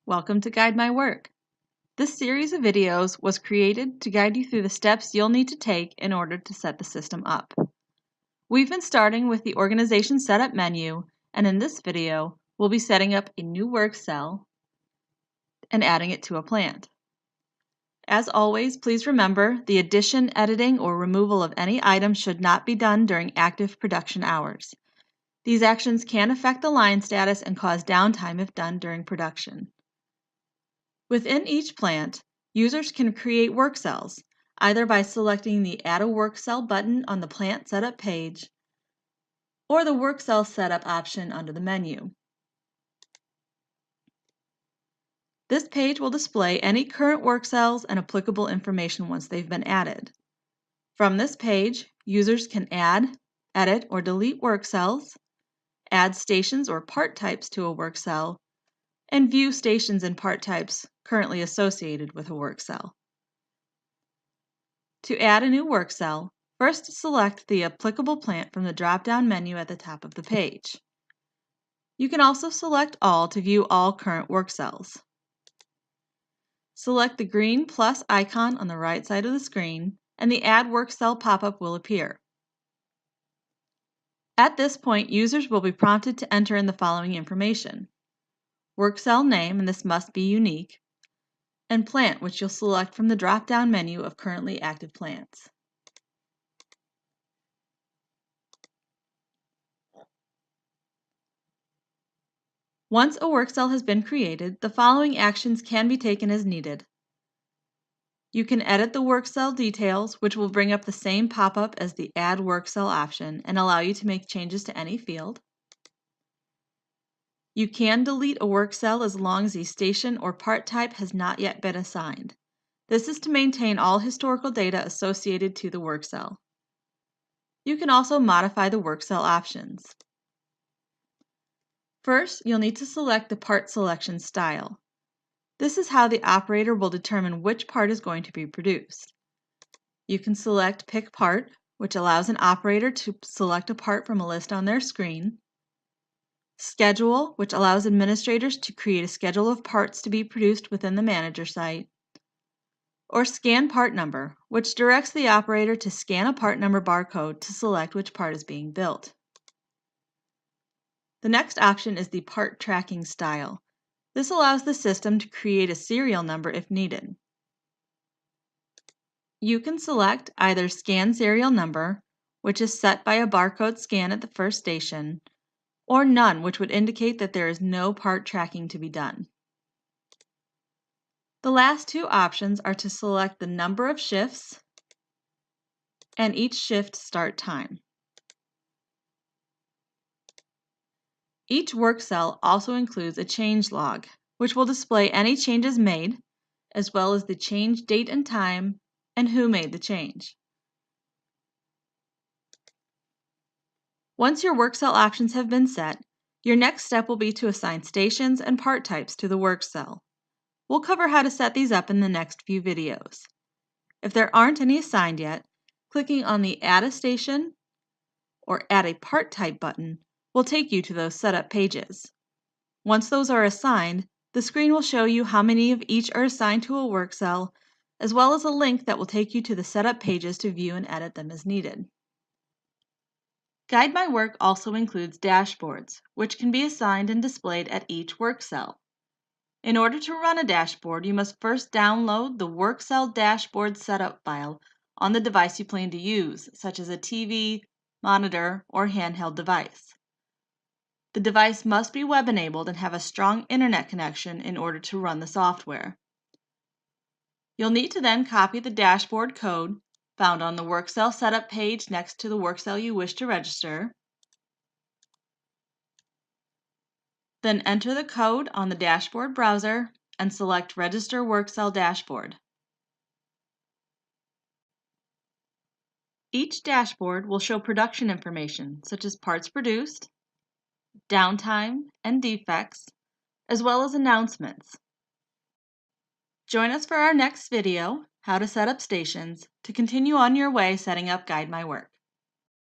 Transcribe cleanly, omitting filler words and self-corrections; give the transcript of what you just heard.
Welcome to Guide My Work. This series of videos was created to guide you through the steps you'll need to take in order to set the system up. We've been starting with the Organization Setup menu, and in this video, we'll be setting up a new work cell and adding it to a plant. As always, please remember the addition, editing, or removal of any item should not be done during active production hours. These actions can affect the line status and cause downtime if done during production. Within each plant, users can create work cells, either by selecting the Add a Work Cell button on the Plant Setup page or the Work Cell Setup option under the menu. This page will display any current work cells and applicable information once they've been added. From this page, users can add, edit, or delete work cells, add stations or part types to a work cell, and view stations and part types currently associated with a work cell. To add a new work cell, first select the applicable plant from the drop-down menu at the top of the page. You can also select All to view all current work cells. Select the green plus icon on the right side of the screen, and the Add Work Cell pop-up will appear. At this point, users will be prompted to enter in the following information: work cell name, and this must be unique, and plant, which you'll select from the drop-down menu of currently active plants. Once a work cell has been created, the following actions can be taken as needed. You can edit the work cell details, which will bring up the same pop-up as the Add Work Cell option and allow you to make changes to any field. You can delete a work cell as long as a station or part type has not yet been assigned. This is to maintain all historical data associated to the work cell. You can also modify the work cell options. First, you'll need to select the part selection style. This is how the operator will determine which part is going to be produced. You can select Pick Part, which allows an operator to select a part from a list on their screen. Schedule, which allows administrators to create a schedule of parts to be produced within the manager site. Or Scan Part Number, which directs the operator to scan a part number barcode to select which part is being built. The next option is the part tracking style. This allows the system to create a serial number if needed. You can select either Scan Serial Number, which is set by a barcode scan at the first station, or None, which would indicate that there is no part tracking to be done. The last two options are to select the number of shifts and each shift start time. Each work cell also includes a change log, which will display any changes made, as well as the change date and time, and who made the change. Once your work cell options have been set, your next step will be to assign stations and part types to the work cell. We'll cover how to set these up in the next few videos. If there aren't any assigned yet, clicking on the Add a Station or Add a Part Type button will take you to those setup pages. Once those are assigned, the screen will show you how many of each are assigned to a work cell, as well as a link that will take you to the setup pages to view and edit them as needed. Guide My Work also includes dashboards, which can be assigned and displayed at each work cell. In order to run a dashboard, you must first download the Workcell dashboard setup file on the device you plan to use, such as a TV, monitor, or handheld device. The device must be web-enabled and have a strong internet connection in order to run the software. You'll need to then copy the dashboard code found on the Workcell setup page next to the work cell you wish to register. Then enter the code on the dashboard browser and select Register Workcell Dashboard. Each dashboard will show production information such as parts produced, downtime, and defects, as well as announcements. Join us for our next video, How to Set Up Stations, to continue on your way setting up Guide My Work.